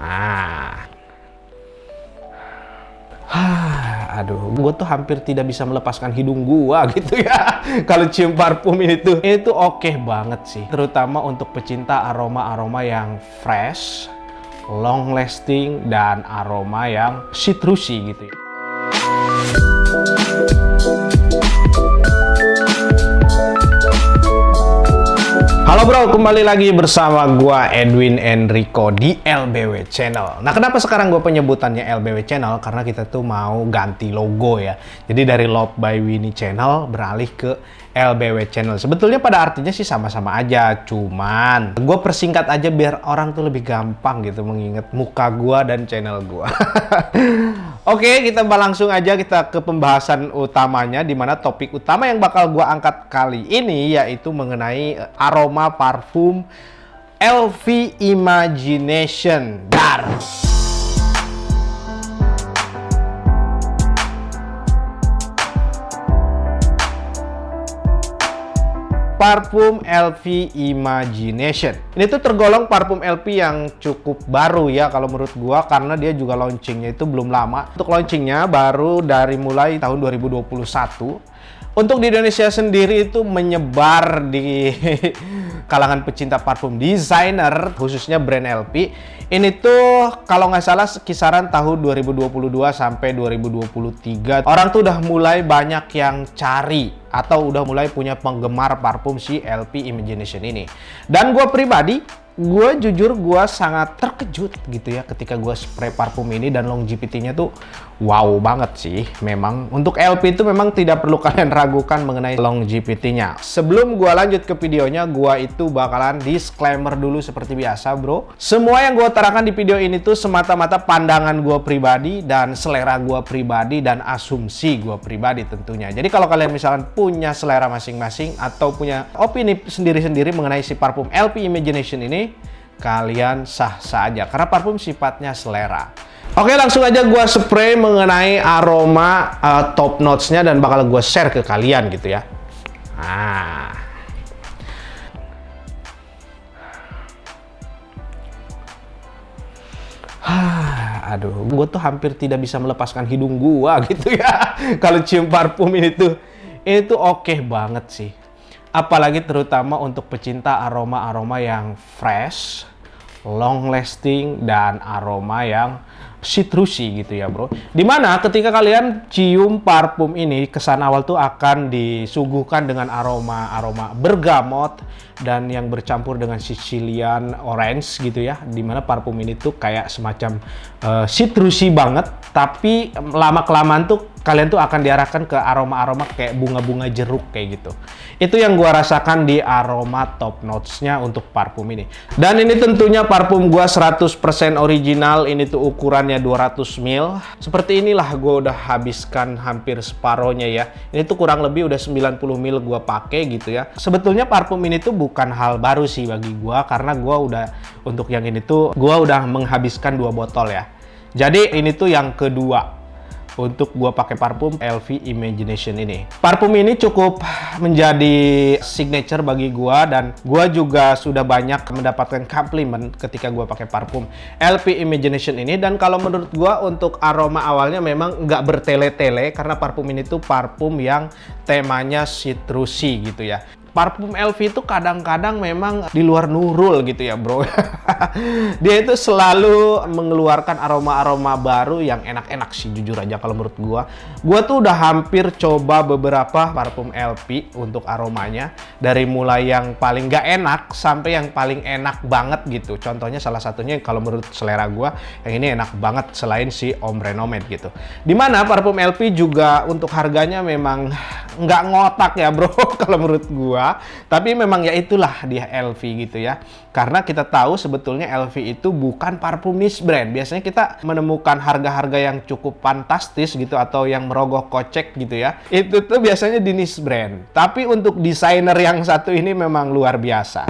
Nah, aduh, gue tuh hampir tidak bisa melepaskan hidung gua gitu ya. Kalau cium parfum ini tuh oke banget sih. Terutama untuk pecinta aroma-aroma yang fresh, long lasting, dan aroma yang citrusy gitu ya. Halo bro, kembali lagi bersama gua Edwin Enrico di LBW Channel. Nah, kenapa sekarang gua penyebutannya LBW Channel? Karena kita tuh mau ganti logo ya. Jadi dari Love by Winnie Channel beralih ke LBW Channel. Sebetulnya pada artinya sih sama-sama aja, cuman gue persingkat aja biar orang tuh lebih gampang gitu mengingat muka gua dan channel gua. Oke, kita langsung aja kita ke pembahasan utamanya, di mana topik utama yang bakal gua angkat kali ini yaitu mengenai aroma parfum LV Imagination Dar. Parfum LV Imagination. Ini tuh tergolong parfum LV yang cukup baru ya kalau menurut gua, karena dia juga launchingnya itu belum lama. Untuk launchingnya baru dari mulai tahun 2021. Untuk di Indonesia sendiri itu menyebar di kalangan pecinta parfum designer, khususnya brand LV. Ini tuh kalau nggak salah kisaran tahun 2022 sampai 2023. Orang tuh udah mulai banyak yang cari atau udah mulai punya penggemar parfum si LV Imagination ini. Dan gue pribadi, gue jujur gue sangat terkejut gitu ya ketika gue spray parfum ini, dan longevity-nya tuh wow banget sih. Memang untuk LV itu memang tidak perlu kalian ragukan mengenai longevity-nya. Sebelum gue lanjut ke videonya, gue itu bakalan disclaimer dulu seperti biasa bro. Semua yang gue utarakan di video ini tuh semata-mata pandangan gue pribadi dan selera gue pribadi dan asumsi gue pribadi tentunya. Jadi kalau kalian misalkan punya selera masing-masing atau punya opini sendiri-sendiri mengenai si parfum LV Imagination ini, kalian sah-sah aja karena parfum sifatnya selera. Oke, langsung aja gue spray mengenai aroma top notes-nya dan bakal gue share ke kalian gitu ya. Aduh, gue tuh hampir tidak bisa melepaskan hidung gua gitu ya. Kalau cium parfum ini tuh oke banget sih. Apalagi terutama untuk pecinta aroma-aroma yang fresh, long lasting, dan aroma yang citrusy gitu ya bro. Dimana ketika kalian cium parfum ini, kesan awal tuh akan disuguhkan dengan aroma-aroma bergamot dan yang bercampur dengan Sicilian orange gitu ya. Dimana parfum ini tuh kayak semacam citrusy banget, tapi lama-kelamaan tuh kalian tuh akan diarahkan ke aroma-aroma kayak bunga-bunga jeruk kayak gitu. Itu yang gua rasakan di aroma top notes-nya untuk parfum ini. Dan ini tentunya parfum gua 100% original. Ini tuh ukurannya 200 ml. Seperti inilah gua udah habiskan hampir separohnya ya. Ini tuh kurang lebih udah 90 ml gua pakai gitu ya. Sebetulnya parfum ini tuh bukan hal baru sih bagi gua, karena gua udah untuk yang ini tuh gua udah menghabiskan 2 botol ya. Jadi ini tuh yang kedua untuk gua pakai parfum LV Imagination ini. Parfum ini cukup menjadi signature bagi gua, dan gua juga sudah banyak mendapatkan komplimen ketika gua pakai parfum LV Imagination ini. Dan kalau menurut gua untuk aroma awalnya memang nggak bertele-tele, karena parfum ini tuh parfum yang temanya citrusy gitu ya. Parfum LV itu kadang-kadang memang di luar nurul gitu ya bro. Dia itu selalu mengeluarkan aroma-aroma baru yang enak-enak sih jujur aja kalau menurut gua. Gua tuh udah hampir coba beberapa parfum LV untuk aromanya, dari mulai yang paling gak enak sampai yang paling enak banget gitu. Contohnya salah satunya kalau menurut selera gua yang ini enak banget selain si Ombre Nomade gitu. Dimana parfum LV juga untuk harganya memang nggak ngotak ya bro kalau menurut gua. Tapi memang ya itulah dia LV gitu ya. Karena kita tahu sebetulnya LV itu bukan parfum niche brand. Biasanya kita menemukan harga-harga yang cukup fantastis gitu atau yang merogoh kocek gitu ya. Itu tuh biasanya di niche brand. Tapi untuk desainer yang satu ini memang luar biasa.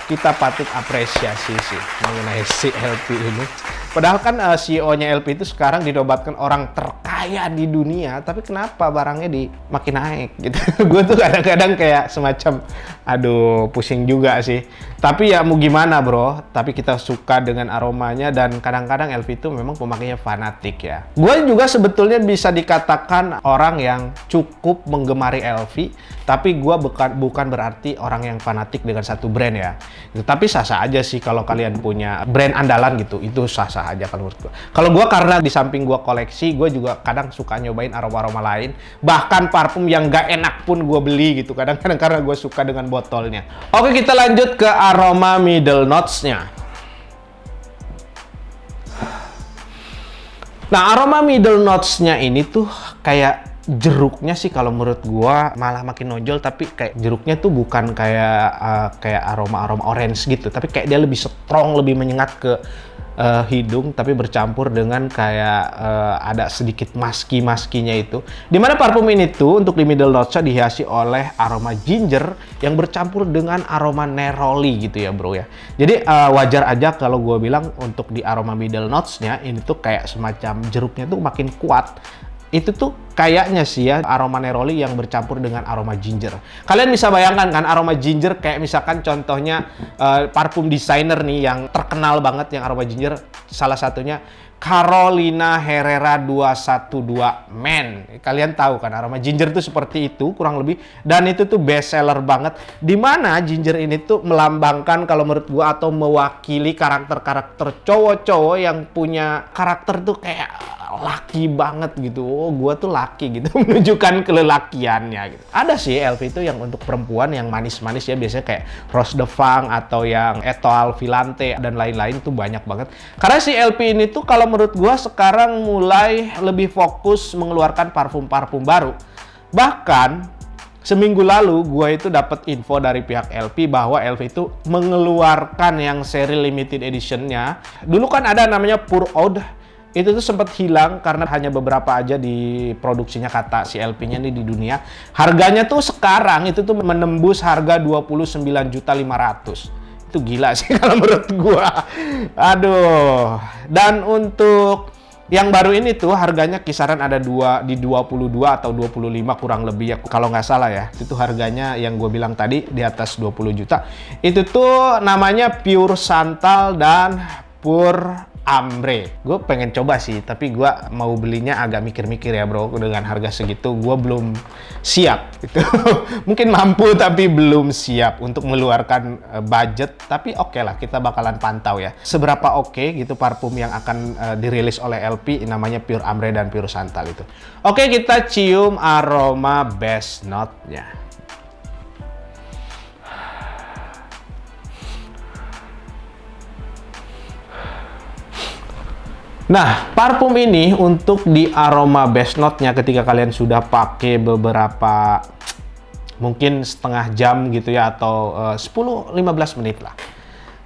Kita patut apresiasi sih mengenai si LV ini. Padahal kan CEO-nya LV itu sekarang dinobatkan orang terkaya terkaya di dunia, tapi kenapa barangnya makin naik gitu. Gue tuh kadang-kadang kayak semacam, aduh pusing juga sih. Tapi ya mau gimana bro, tapi kita suka dengan aromanya dan kadang-kadang LV itu memang pemakainya fanatik ya. Gue juga sebetulnya bisa dikatakan orang yang cukup menggemari LV, tapi gue bukan berarti orang yang fanatik dengan satu brand ya. Tapi sah-sah aja sih kalau kalian punya brand andalan gitu, itu sah-sah aja kalau menurut gue. Kalau gue karena di samping gue koleksi, gue juga kadang suka nyobain aroma-aroma lain. Bahkan parfum yang gak enak pun gue beli gitu, kadang-kadang karena gue suka dengan botolnya. Oke, kita lanjut ke aroma middle notes-nya. Nah, aroma middle notes-nya ini tuh kayak jeruknya sih kalau menurut gua malah makin nonjol, tapi kayak jeruknya tuh bukan kayak aroma-aroma orange gitu, tapi kayak dia lebih strong, lebih menyengat ke hidung, tapi bercampur dengan kayak ada sedikit maski-maskinya itu. Dimana parfum ini tuh untuk di middle notes-nya dihiasi oleh aroma ginger yang bercampur dengan aroma neroli gitu ya bro ya. Jadi wajar aja kalau gue bilang untuk di aroma middle notes-nya ini tuh kayak semacam jeruknya tuh makin kuat. Itu tuh kayaknya sih ya aroma neroli yang bercampur dengan aroma ginger. Kalian bisa bayangkan kan aroma ginger kayak misalkan contohnya parfum designer nih yang terkenal banget yang aroma ginger, salah satunya Carolina Herrera 212 Men. Kalian tahu kan aroma ginger tuh seperti itu kurang lebih, dan itu tuh best seller banget. Dimana ginger ini tuh melambangkan kalau menurut gua atau mewakili karakter-karakter cowok-cowok yang punya karakter tuh kayak laki banget gitu. Oh, gua tuh laki gitu, menunjukkan kelelakiannya gitu. Ada sih LV itu yang untuk perempuan yang manis-manis ya, biasanya kayak Rose de Vang atau yang Etoile Villante dan lain-lain tuh banyak banget. Karena si LV ini tuh kalau menurut gua sekarang mulai lebih fokus mengeluarkan parfum-parfum baru. Bahkan seminggu lalu gue itu dapat info dari pihak LV bahwa LV itu mengeluarkan yang seri limited editionnya. Dulu kan ada namanya Pour Eau, itu tuh sempat hilang karena hanya beberapa aja diproduksinya kata si LP-nya nih di dunia. Harganya tuh sekarang itu tuh menembus harga 29.500.000. Itu gila sih kalau menurut gua. Aduh. Dan untuk yang baru ini tuh harganya kisaran ada di 22 atau 25 kurang lebih ya kalau nggak salah ya. Itu harganya yang gue bilang tadi di atas 20 juta. Itu tuh namanya Pure Santal dan Pure Ambre. Gue pengen coba sih, tapi gue mau belinya agak mikir-mikir ya bro. Dengan harga segitu gue belum siap gitu. Mungkin mampu tapi belum siap untuk mengeluarkan budget. Tapi oke lah, kita bakalan pantau ya seberapa oke gitu parfum yang akan dirilis oleh LP namanya Pure Ambre dan Pure Santal itu. Oke, kita cium aroma best note-nya. Nah, parfum ini untuk di aroma best note-nya ketika kalian sudah pakai beberapa, mungkin setengah jam gitu ya, atau 10-15 menit lah.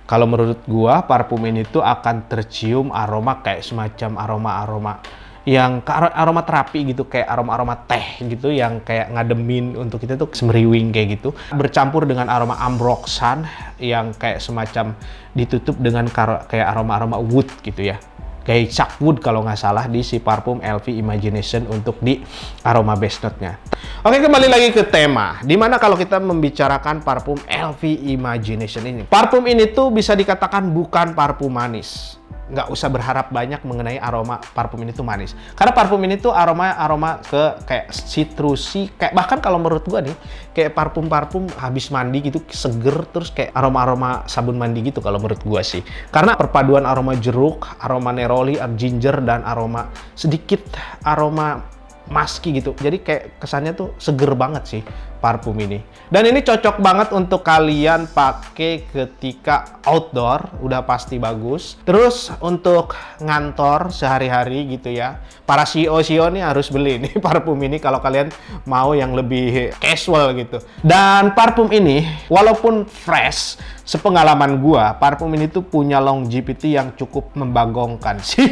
Kalau menurut gua, parfum ini tuh akan tercium aroma kayak semacam aroma-aroma yang aroma terapi gitu, kayak aroma-aroma teh gitu, yang kayak ngademin untuk kita tuh semeriwing kayak gitu. Bercampur dengan aroma ambroxan yang kayak semacam ditutup dengan kayak aroma-aroma wood gitu ya. Kayak Chuckwood kalau nggak salah di si parfum LV Imagination untuk di aroma best note-nya. Oke, kembali lagi ke tema. Dimana kalau kita membicarakan parfum LV Imagination ini. Parfum ini tuh bisa dikatakan bukan parfum manis. Nggak usah berharap banyak mengenai aroma parfum ini tuh manis. Karena parfum ini tuh aroma ke kayak citrusi, kayak bahkan kalau menurut gua nih, kayak parfum-parfum habis mandi gitu, seger, terus kayak aroma-aroma sabun mandi gitu kalau menurut gua sih. Karena perpaduan aroma jeruk, aroma neroli, ginger, dan aroma sedikit aroma musky gitu. Jadi kayak kesannya tuh seger banget sih parfum ini. Dan ini cocok banget untuk kalian pakai ketika outdoor, udah pasti bagus. Terus untuk ngantor sehari-hari gitu ya. Para CEO nih harus beli nih parfum ini kalau kalian mau yang lebih casual gitu. Dan parfum ini walaupun fresh, sepengalaman gua, parfum ini tuh punya longevity yang cukup membagongkan sih.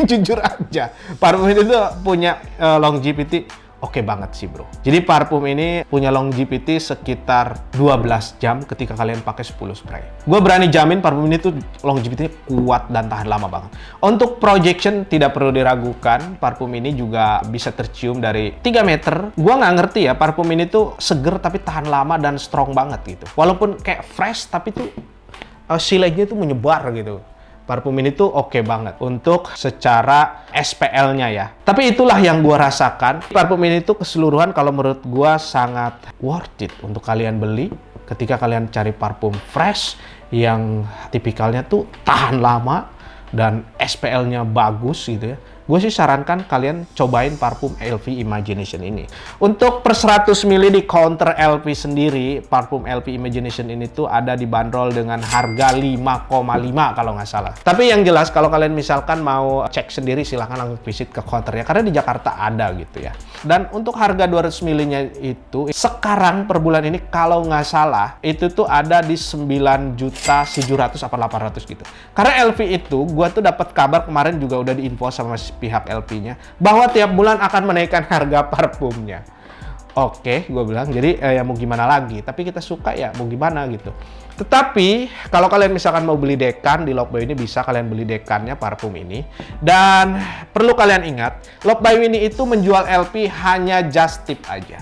Jujur aja. Parfum ini tuh punya longevity oke banget sih bro. Jadi parfum ini punya longevity sekitar 12 jam ketika kalian pakai 10 spray. Gue berani jamin parfum ini tuh longevity kuat dan tahan lama banget. Untuk projection tidak perlu diragukan, parfum ini juga bisa tercium dari 3 meter. Gue nggak ngerti ya, parfum ini tuh seger tapi tahan lama dan strong banget gitu. Walaupun kayak fresh tapi tuh silage-nya tuh menyebar gitu. Parfum ini tuh oke banget untuk secara SPL-nya ya. Tapi itulah yang gua rasakan. Parfum ini tuh keseluruhan kalau menurut gua sangat worth it untuk kalian beli ketika kalian cari parfum fresh yang tipikalnya tuh tahan lama dan SPL-nya bagus gitu ya. Gue sih sarankan kalian cobain parfum LV Imagination ini. Untuk per 100 ml di counter LV sendiri, parfum LV Imagination ini tuh ada dibanderol dengan harga 5,5 kalau nggak salah. Tapi yang jelas kalau kalian misalkan mau cek sendiri silahkan langsung visit ke counternya karena di Jakarta ada gitu ya. Dan untuk harga 200 ml-nya itu sekarang per bulan ini kalau nggak salah itu tuh ada di 9.700.000 apa 800 gitu. Karena LV itu gue tuh dapat kabar kemarin juga udah diinfo sama pihak LP-nya bahwa tiap bulan akan menaikkan harga parfumnya. Oke, gue bilang jadi ya mau gimana lagi, tapi kita suka ya mau gimana gitu. Tetapi kalau kalian misalkan mau beli dekan di Love by Winnie, bisa kalian beli dekannya parfum ini. Dan perlu kalian ingat, Love by Winnie itu menjual LP hanya just tip aja.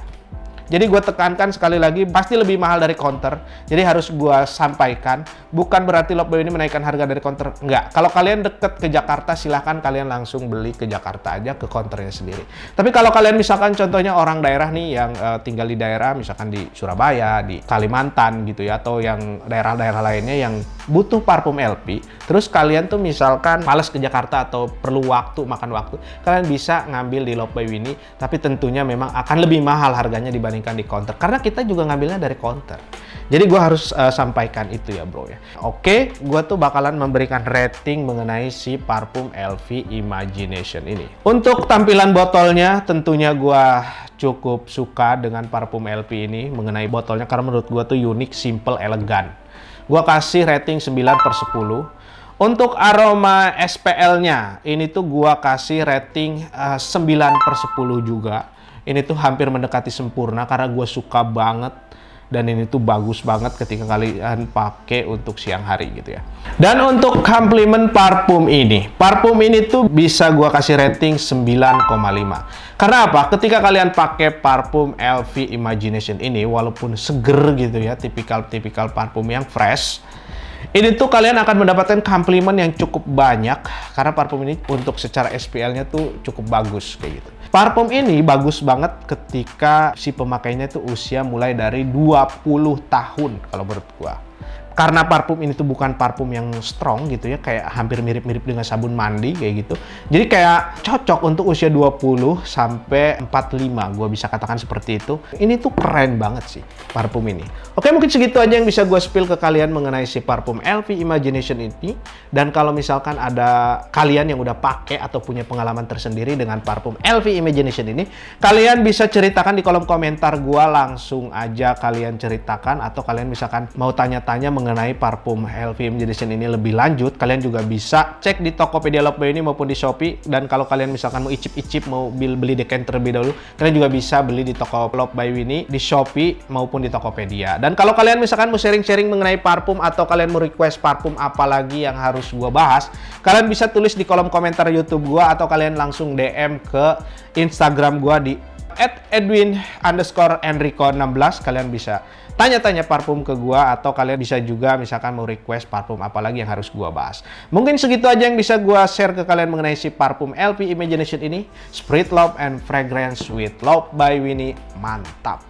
Jadi gue tekankan sekali lagi, pasti lebih mahal dari counter. Jadi harus gue sampaikan, bukan berarti Love by Winnie menaikkan harga dari counter. Enggak. Kalau kalian deket ke Jakarta, silahkan kalian langsung beli ke Jakarta aja, ke counternya sendiri. Tapi kalau kalian misalkan contohnya orang daerah nih, yang tinggal di daerah, misalkan di Surabaya, di Kalimantan gitu ya, atau yang daerah-daerah lainnya yang butuh parfum LP, terus kalian tuh misalkan males ke Jakarta atau perlu waktu, makan waktu, kalian bisa ngambil di Love by Winnie, tapi tentunya memang akan lebih mahal harganya dibanding di counter karena kita juga ngambilnya dari counter. Jadi gue harus sampaikan itu ya bro ya. Oke, gue tuh bakalan memberikan rating mengenai si parfum LV Imagination ini. Untuk tampilan botolnya tentunya gue cukup suka dengan parfum LV ini mengenai botolnya karena menurut gue tuh unik, simple, elegan. Gue kasih rating 9/10. Untuk aroma SPL-nya ini tuh gue kasih rating 9/10 juga. Ini tuh hampir mendekati sempurna karena gue suka banget dan ini tuh bagus banget ketika kalian pakai untuk siang hari gitu ya. Dan untuk komplimen parfum ini tuh bisa gue kasih rating 9,5. Karena apa? Ketika kalian pakai parfum LV Imagination ini, walaupun seger gitu ya, tipikal parfum yang fresh, ini tuh kalian akan mendapatkan komplimen yang cukup banyak karena parfum ini untuk secara SPL-nya tuh cukup bagus kayak gitu. Parfum ini bagus banget ketika si pemakainya tuh usia mulai dari 20 tahun kalau menurut gua. Karena parfum ini tuh bukan parfum yang strong gitu ya, kayak hampir mirip-mirip dengan sabun mandi kayak gitu. Jadi kayak cocok untuk usia 20 sampai 45, gua bisa katakan seperti itu. Ini tuh keren banget sih parfum ini. Oke, mungkin segitu aja yang bisa gua spill ke kalian mengenai si parfum LV Imagination ini. Dan kalau misalkan ada kalian yang udah pakai atau punya pengalaman tersendiri dengan parfum LV Imagination ini, kalian bisa ceritakan di kolom komentar gua, langsung aja kalian ceritakan, atau kalian misalkan mau tanya-tanya mengenai parfum LV Imagination ini lebih lanjut, kalian juga bisa cek di Tokopedia Love by Winnie maupun di Shopee. Dan kalau kalian misalkan mau icip-icip, mau beli dekan terlebih dahulu, kalian juga bisa beli di toko Love by Winnie, di Shopee maupun di Tokopedia. Dan kalau kalian misalkan mau sharing-sharing mengenai parfum atau kalian mau request parfum apa lagi yang harus gua bahas, kalian bisa tulis di kolom komentar YouTube gua atau kalian langsung DM ke Instagram gua di @edwin_enrico16. Kalian bisa tanya-tanya parfum ke gua, atau kalian bisa juga misalkan mau request parfum apa lagi yang harus gua bahas. Mungkin segitu aja yang bisa gua share ke kalian mengenai si parfum LV Imagination ini. Spread love and fragrance with Love by Winnie. Mantap.